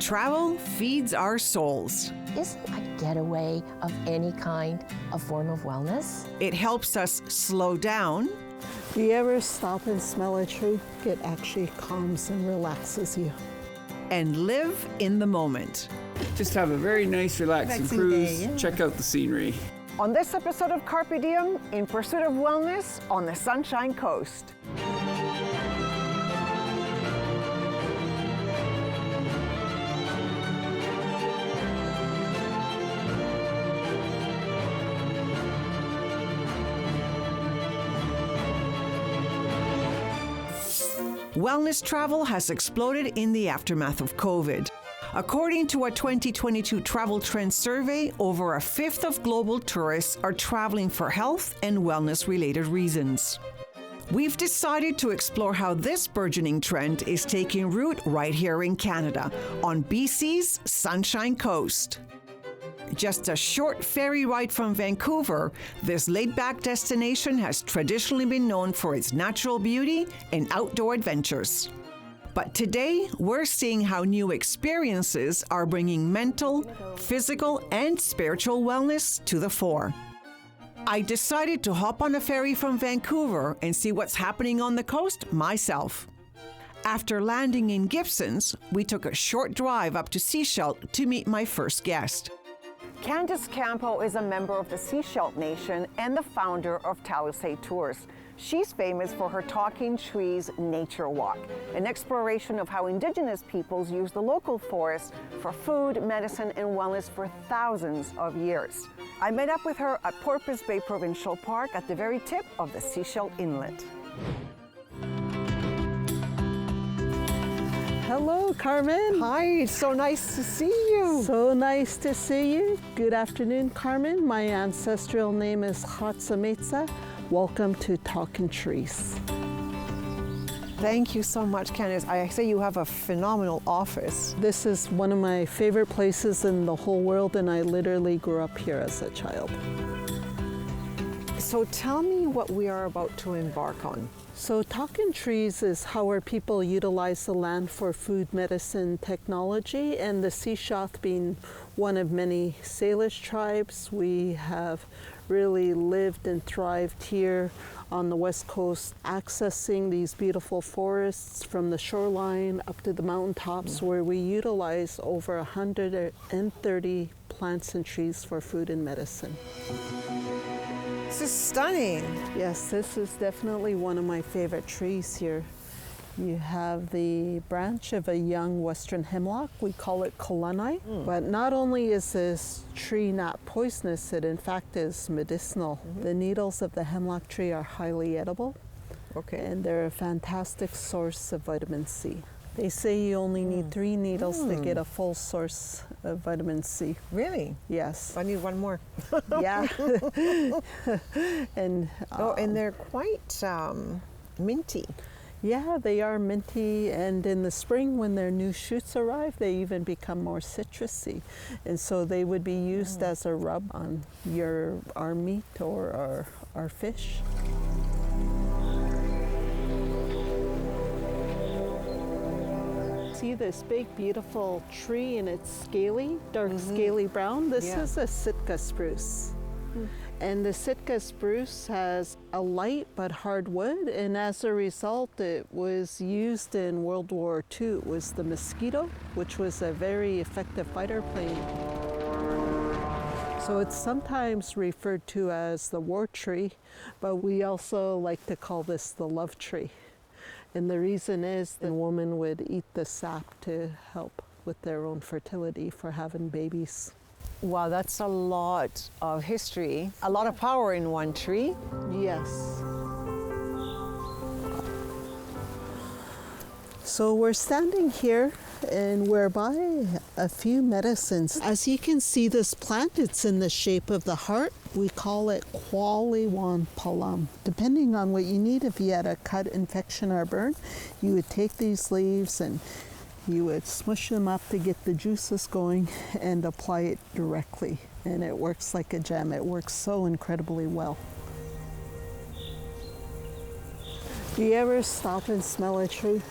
travel feeds our souls. Isn't a getaway of any kind a form of wellness? It helps us slow down. Do you ever stop and smell a tree? It actually calms and relaxes you. And live in the moment. Just have a very nice, relaxing cruise. Day, yeah. Check out the scenery. On this episode of Carpe Diem, in pursuit of wellness on the Sunshine Coast. Wellness travel has exploded in the aftermath of COVID. According to a 2022 Travel Trends survey, over a fifth of global tourists are traveling for health and wellness-related reasons. We've decided to explore how this burgeoning trend is taking root right here in Canada, on BC's Sunshine Coast. Just a short ferry ride from Vancouver, this laid-back destination has traditionally been known for its natural beauty and outdoor adventures. But today, we're seeing how new experiences are bringing mental, physical, and spiritual wellness to the fore. I decided to hop on a ferry from Vancouver and see what's happening on the coast myself. After landing in Gibsons, we took a short drive up to Sechelt to meet my first guest. Candace Campo is a member of the Sechelt Nation and the founder of Talisay Tours. She's famous for her Talking Trees Nature Walk, an exploration of how Indigenous peoples use the local forest for food, medicine, and wellness for thousands of years. I met up with her at Porpoise Bay Provincial Park at the very tip of the Sechelt Inlet. Hello, Carmen. Hi, it's so nice to see you. So nice to see you. Good afternoon, Carmen. My ancestral name is Hatsametsa. Welcome to Talking Trees. Thank you so much, Candace. I say you have a phenomenal office. This is one of my favorite places in the whole world, and I literally grew up here as a child. So tell me what we are about to embark on. So Talking Trees is how our people utilize the land for food, medicine, technology, and the Sechelt being one of many Salish tribes. We have really lived and thrived here on the West Coast, accessing these beautiful forests from the shoreline up to the mountaintops, where we utilize over 130 plants and trees for food and medicine. This is stunning. Yes, this is definitely one of my favorite trees here. You have the branch of a young western hemlock. We call it Kolunai. But not only is this tree not poisonous, it in fact is medicinal. The needles of the hemlock tree are highly edible. Okay. And they're a fantastic source of vitamin C. They say you only need 3 needles to get a full source of vitamin C. Really? Yes. I need one more. Yeah. And and they're quite minty. yeah, they are minty, and in the spring when their new shoots arrive, they even become more citrusy. And so they would be used as a rub on our meat or our fish. See this big, beautiful tree, and it's scaly, dark scaly brown. This is a Sitka spruce. And the Sitka spruce has a light but hard wood, and as a result, it was used in World War II. It was the mosquito, which was a very effective fighter plane. So it's sometimes referred to as the war tree, but we also like to call this the love tree. And the reason is the woman would eat the sap to help with their own fertility for having babies. Wow, that's a lot of history, a lot of power in one tree. Yes. So we're standing here and we're by a few medicines. As you can see, this plant, it's in the shape of the heart. We call it Qualiwan Palam. Depending on what you need, if you had a cut, infection, or burn, you would take these leaves and you would smush them up to get the juices going and apply it directly. And it works like a gem. It works so incredibly well. Do you ever stop and smell a tree?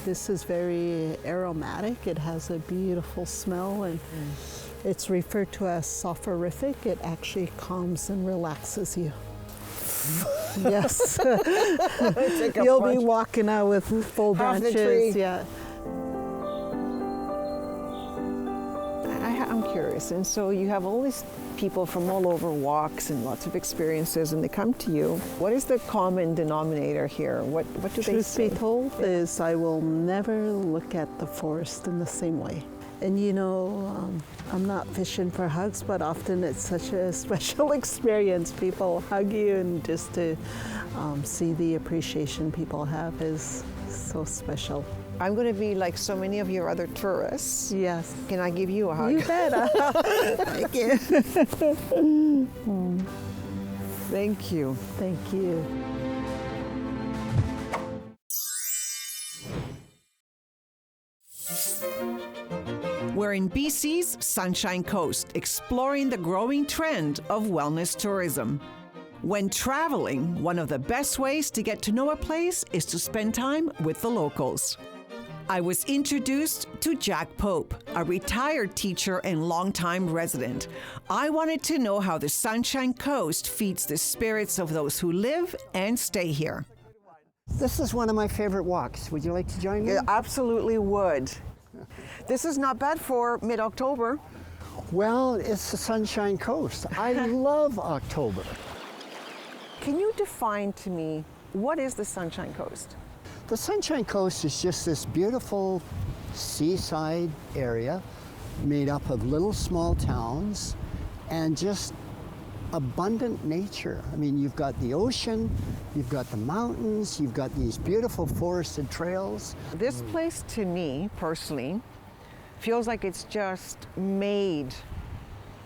This is very aromatic. It has a beautiful smell, and it's referred to as soporific. It actually calms and relaxes you. Yes. You'll be walking out with full branches. Yeah. I'm curious, and so you have all these people from all over walks and lots of experiences, and they come to you. What is the common denominator here? What do they say? Truth be told is I will never look at the forest in the same way. And you know, I'm not fishing for hugs, but often it's such a special experience. People hug you, and just to see the appreciation people have is so special. I'm going to be like so many of your other tourists. Yes. Can I give you a hug? You bet. Thank you. Thank you. Thank you. We're in BC's Sunshine Coast, exploring the growing trend of wellness tourism. When traveling, one of the best ways to get to know a place is to spend time with the locals. I was introduced to Jack Pope, a retired teacher and longtime resident. I wanted to know how the Sunshine Coast feeds the spirits of those who live and stay here. This is one of my favorite walks. Would you like to join me? I absolutely would. This is not bad for mid-October. Well, it's the Sunshine Coast. I love October. Can you define to me, what is the Sunshine Coast? The Sunshine Coast is just this beautiful seaside area made up of little small towns and just abundant nature. I mean, you've got the ocean, you've got the mountains, you've got these beautiful forested trails. This place, to me, personally, feels like it's just made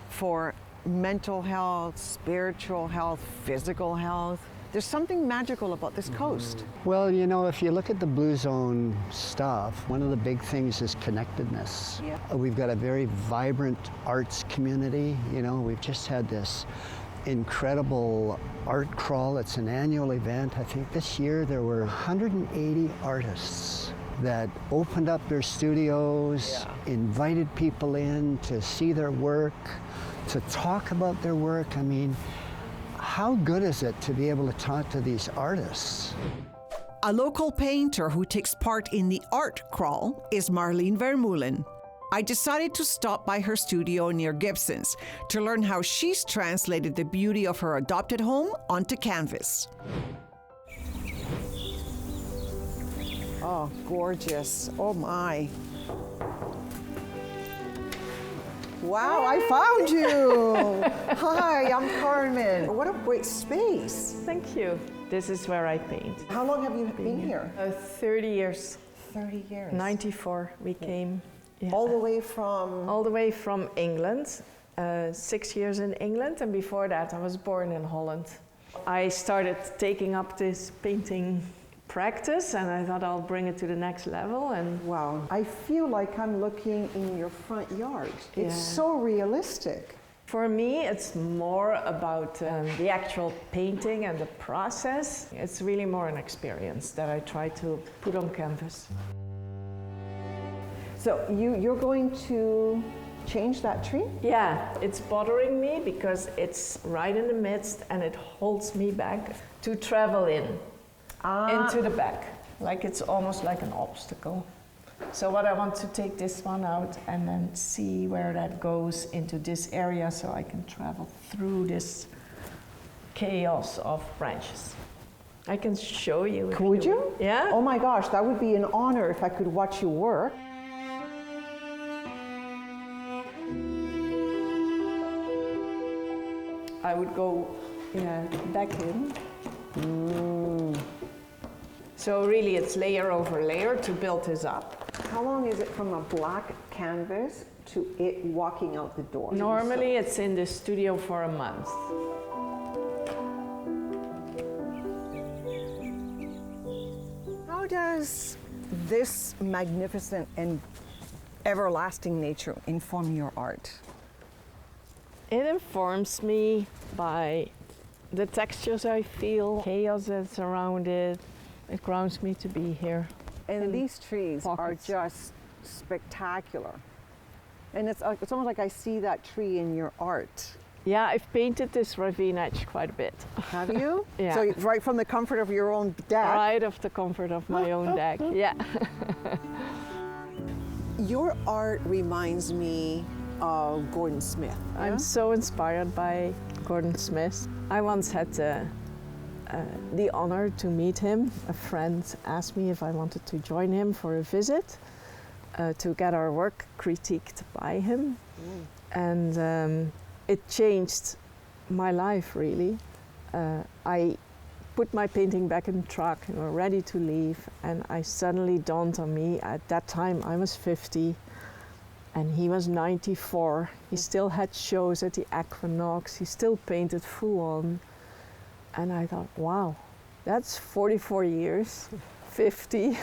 for mental health, spiritual health, physical health. There's something magical about this coast. Well, you know, if you look at the Blue Zone stuff, one of the big things is connectedness. Yeah. We've got a very vibrant arts community. You know, we've just had this incredible art crawl. It's an annual event. I think this year there were 180 artists that opened up their studios, invited people in to see their work, to talk about their work. I mean, how good is it to be able to talk to these artists? A local painter who takes part in the art crawl is Marleen Vermeulen. I decided to stop by her studio near Gibson's to learn how she's translated the beauty of her adopted home onto canvas. Oh, gorgeous. Oh my. Wow, I found you. Hi, I'm Carmen. What a great space. Thank you. This is where I paint. How long have you been here? 30 years. 30 years. 94 we came. Yeah. All the way from? All the way from England. 6 years in England, and before that I was born in Holland. I started taking up this painting practice, and I thought I'll bring it to the next level. And wow, I feel like I'm looking in your front yard. It's so realistic. For me, it's more about the actual painting and the process. It's really more an experience that I try to put on canvas. So you're going to change that tree? Yeah, it's bothering me because it's right in the midst and it holds me back to travel into the back. Like it's almost like an obstacle. So what I want to take this one out and then see where that goes into this area so I can travel through this chaos of branches. I can show you. Could you? Yeah. Oh my gosh, that would be an honor if I could watch you work. I would go back in. So really it's layer over layer to build this up. How long is it from a black canvas to it walking out the door? Normally it's in the studio for a month. How does this magnificent and everlasting nature inform your art? It informs me by the textures I feel, chaos that's around it. It grounds me to be here. And these trees pockets. are just spectacular. And it's almost like I see that tree in your art. Yeah, I've painted this ravine edge quite a bit. Have you? Yeah. So right from the comfort of your own deck. Right off the comfort of my own deck, yeah. Your art reminds me of Gordon Smith. I'm so inspired by Gordon Smith. I once had the honor to meet him. A friend asked me if I wanted to join him for a visit to get our work critiqued by him. And it changed my life, really. I put my painting back in the truck and were ready to leave, and I suddenly dawned on me, at that time I was 50 and he was 94. He still had shows at the Equinox, he still painted full on. And I thought, wow, that's 44 years, 50,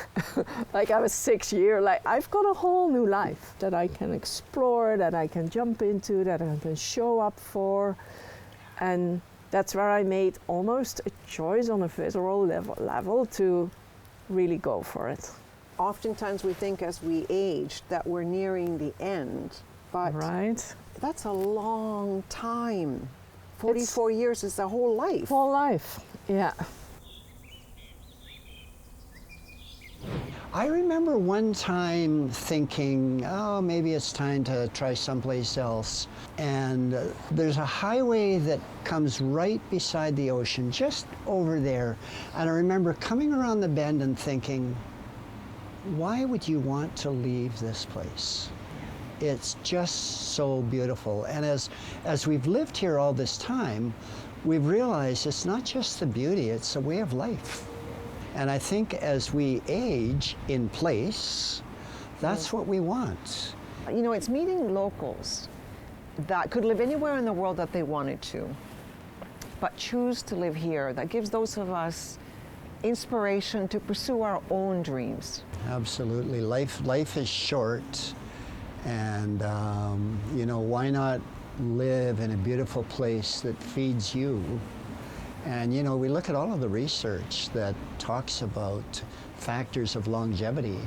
like I was 6 years, like I've got a whole new life that I can explore, that I can jump into, that I can show up for. And that's where I made almost a choice on a visceral level to really go for it. Oftentimes we think as we age that we're nearing the end, but Right? that's a long time. 44 years is a whole life. Whole life, yeah. I remember one time thinking, oh, maybe it's time to try someplace else. And there's a highway that comes right beside the ocean, just over there. And I remember coming around the bend and thinking, why would you want to leave this place? It's just so beautiful. And as we've lived here all this time, we've realized it's not just the beauty, it's a way of life. And I think as we age in place, that's what we want. You know, it's meeting locals that could live anywhere in the world that they wanted to, but choose to live here. That gives those of us inspiration to pursue our own dreams. Absolutely. Life is short, and you know, why not live in a beautiful place that feeds you? And you know, we look at all of the research that talks about factors of longevity,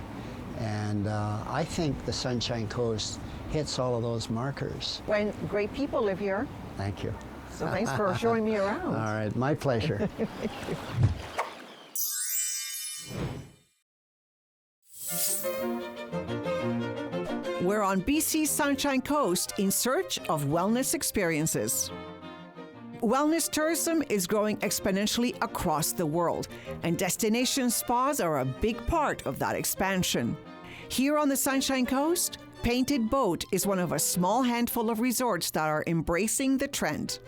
and I think the Sunshine Coast hits all of those markers. When great people live here. Thank you. So thanks for showing me around. All right, my pleasure. We're on BC's Sunshine Coast in search of wellness experiences. Wellness tourism is growing exponentially across the world, and destination spas are a big part of that expansion. Here on the Sunshine Coast, Painted Boat is one of a small handful of resorts that are embracing the trend.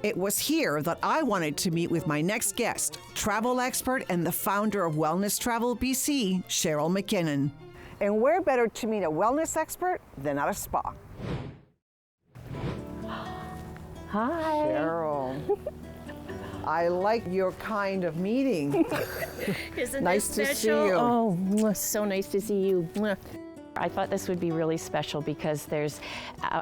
It was here that I wanted to meet with my next guest, travel expert and the founder of Wellness Travel BC, Cheryl MacKinnon. And where better to meet a wellness expert than at a spa? Hi. Cheryl, I like your kind of meeting. Isn't Nice this to see special? you. Oh, mwah, so nice to see you. Mwah. I thought this would be really special because there's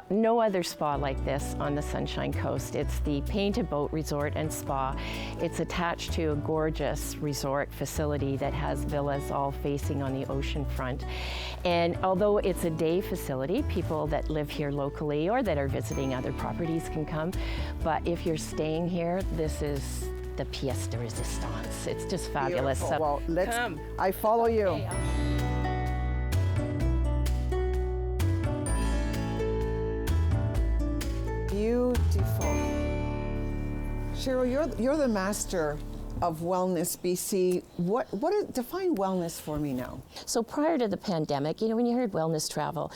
no other spa like this on the Sunshine Coast. It's the Painted Boat Resort and Spa. It's attached to a gorgeous resort facility that has villas all facing on the ocean front. And although it's a day facility, people that live here locally or that are visiting other properties can come. But if you're staying here, this is the pièce de résistance. It's just fabulous. Beautiful. Well, let's. Come. I follow you. Okay, Beautiful. Cheryl, you're the master of Wellness BC. Define wellness for me now. So prior to the pandemic, you know, when you heard wellness travel,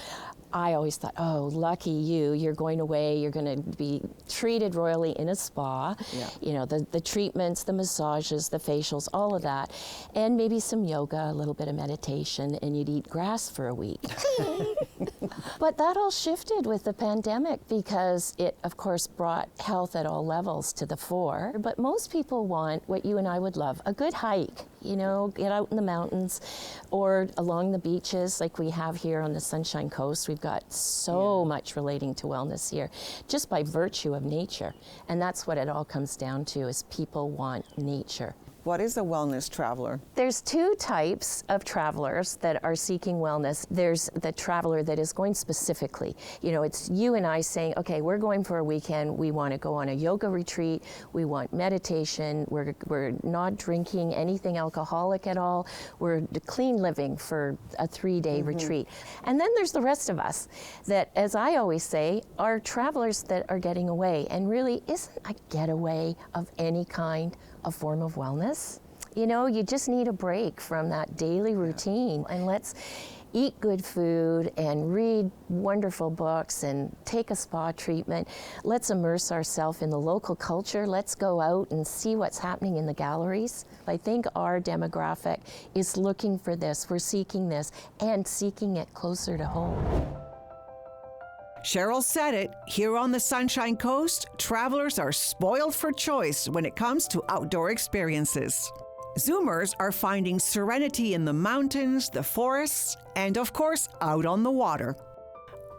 I always thought, oh, lucky you, you're going away, you're going to be treated royally in a spa. Yeah. You know, the treatments, the massages, the facials, all of that. And maybe some yoga, a little bit of meditation, and you'd eat grass for a week. But that all shifted with the pandemic because it, of course, brought health at all levels to the fore. But most people want what you and I would love, a good hike. You know, get out in the mountains or along the beaches like we have here on the Sunshine Coast. We've got so much relating to wellness here just by virtue of nature. And that's what it all comes down to is people want nature. What is a wellness traveler? There's two types of travelers that are seeking wellness. There's the traveler that is going specifically. You know, it's you and I saying, okay, we're going for a weekend. We want to go on a yoga retreat. We want meditation. We're not drinking anything alcoholic at all. We're clean living for a 3-day retreat. And then there's the rest of us that, as I always say, are travelers that are getting away. And really isn't a getaway of any kind a form of wellness? You know, you just need a break from that daily routine, and let's eat good food and read wonderful books and take a spa treatment. Let's immerse ourselves in the local culture. Let's go out and see what's happening in the galleries. I think our demographic is looking for this. We're seeking this and seeking it closer to home. Cheryl said it, here on the Sunshine Coast, travelers are spoiled for choice when it comes to outdoor experiences. Zoomers are finding serenity in the mountains, the forests, and of course, out on the water.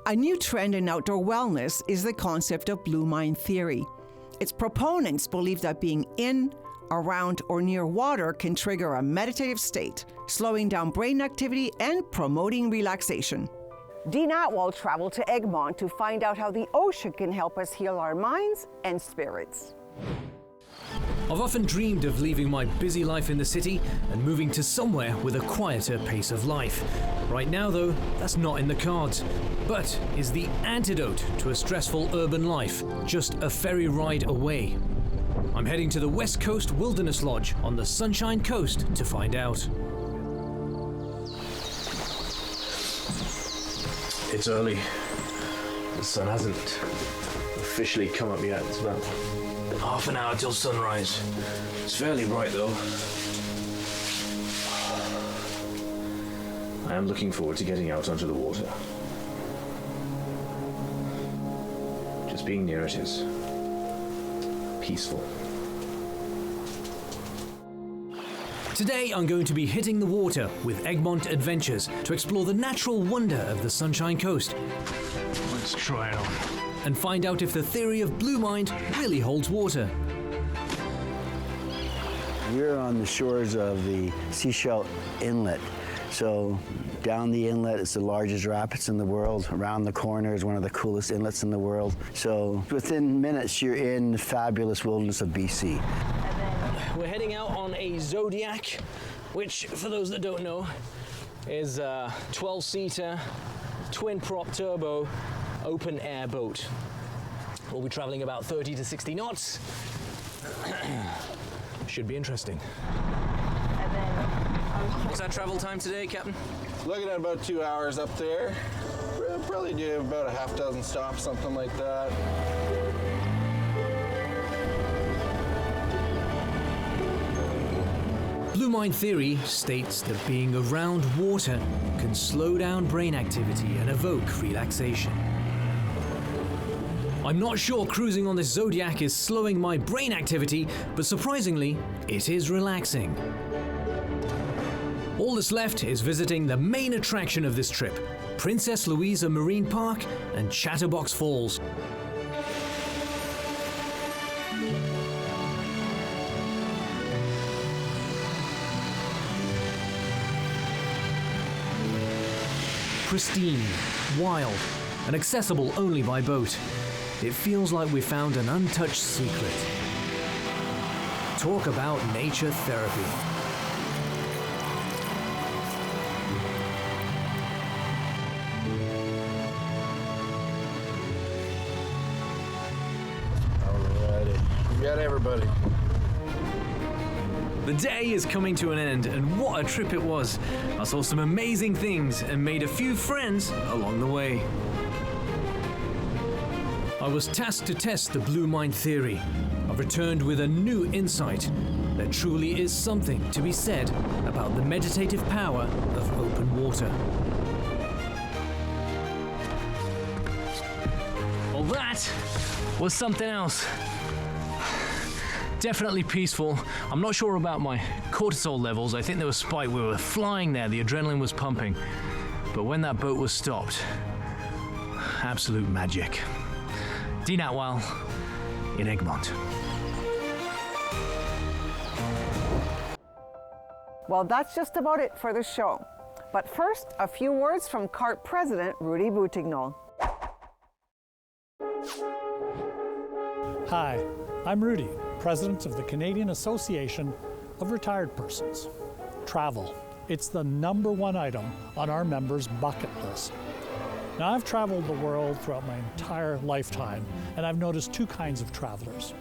A new trend in outdoor wellness is the concept of blue mind theory. Its proponents believe that being in, around, or near water can trigger a meditative state, slowing down brain activity and promoting relaxation. Dean Atwell traveled to Egmont to find out how the ocean can help us heal our minds and spirits. I've often dreamed of leaving my busy life in the city and moving to somewhere with a quieter pace of life. Right now, though, that's not in the cards. But is the antidote to a stressful urban life just a ferry ride away? I'm heading to the West Coast Wilderness Lodge on the Sunshine Coast to find out. It's early. The sun hasn't officially come up yet. It's about half an hour till sunrise. It's fairly bright though. I am looking forward to getting out onto the water. Just being near it is peaceful. Today I'm going to be hitting the water with Egmont Adventures to explore the natural wonder of the Sunshine Coast. Let's try it on. And find out if the theory of blue mind really holds water. We're on the shores of the Seashell Inlet. So down the inlet, it's the largest rapids in the world. Around the corner is one of the coolest inlets in the world. So within minutes, you're in the fabulous wilderness of BC. We're heading out on a Zodiac, which, for those that don't know, is a 12-seater, twin-prop turbo, open-air boat. We'll be traveling about 30 to 60 knots. Should be interesting. What's our travel time today, Captain? Looking at about 2 hours up there. We'll probably do about a half dozen stops, something like that. Blue mind theory states that being around water can slow down brain activity and evoke relaxation. I'm not sure cruising on this Zodiac is slowing my brain activity, but surprisingly, it is relaxing. All that's left is visiting the main attraction of this trip, Princess Louisa Marine Park and Chatterbox Falls. Pristine, wild, and accessible only by boat. It feels like we found an untouched secret. Talk about nature therapy. Alrighty, we got everybody. The day is coming to an end, and what a trip it was. I saw some amazing things and made a few friends along the way. I was tasked to test the blue mind theory. I've returned with a new insight. There truly is something to be said about the meditative power of open water. Well, that was something else. Definitely peaceful. I'm not sure about my cortisol levels. I think they were spiked. We were flying there. The adrenaline was pumping. But when that boat was stopped, absolute magic. Dean Atwell in Egmont. Well, that's just about it for the show. But first, a few words from Carpe President Rudy Boutignon. Hi, I'm Rudy, President of the Canadian Association of Retired Persons. Travel. It's the #1 item on our members' bucket list. Now, I've traveled the world throughout my entire lifetime, and I've noticed two kinds of travelers: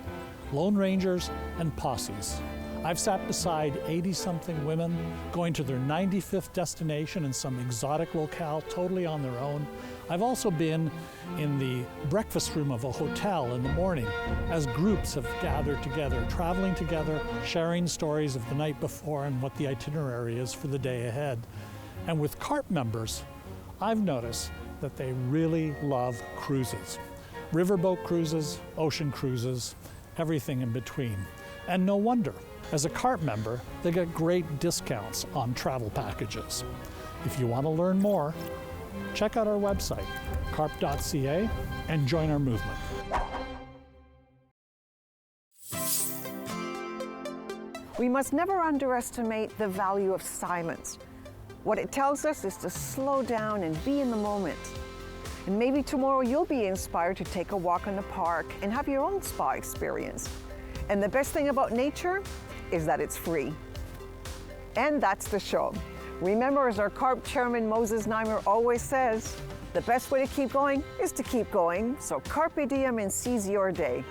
Lone Rangers and posses. I've sat beside 80-something women going to their 95th destination in some exotic locale totally on their own. I've also been in the breakfast room of a hotel in the morning as groups have gathered together, traveling together, sharing stories of the night before and what the itinerary is for the day ahead. And with Carpe members, I've noticed that they really love cruises. Riverboat cruises, ocean cruises, everything in between. And no wonder. As a Carpe member, they get great discounts on travel packages. If you want to learn more, check out our website, carpe.ca, and join our movement. We must never underestimate the value of silence. What it tells us is to slow down and be in the moment. And maybe tomorrow you'll be inspired to take a walk in the park and have your own spa experience. And the best thing about nature is that it's free. And that's the show. Remember, as our Carpe chairman Moses Neimer always says, the best way to keep going is to keep going. So carpe diem and seize your day.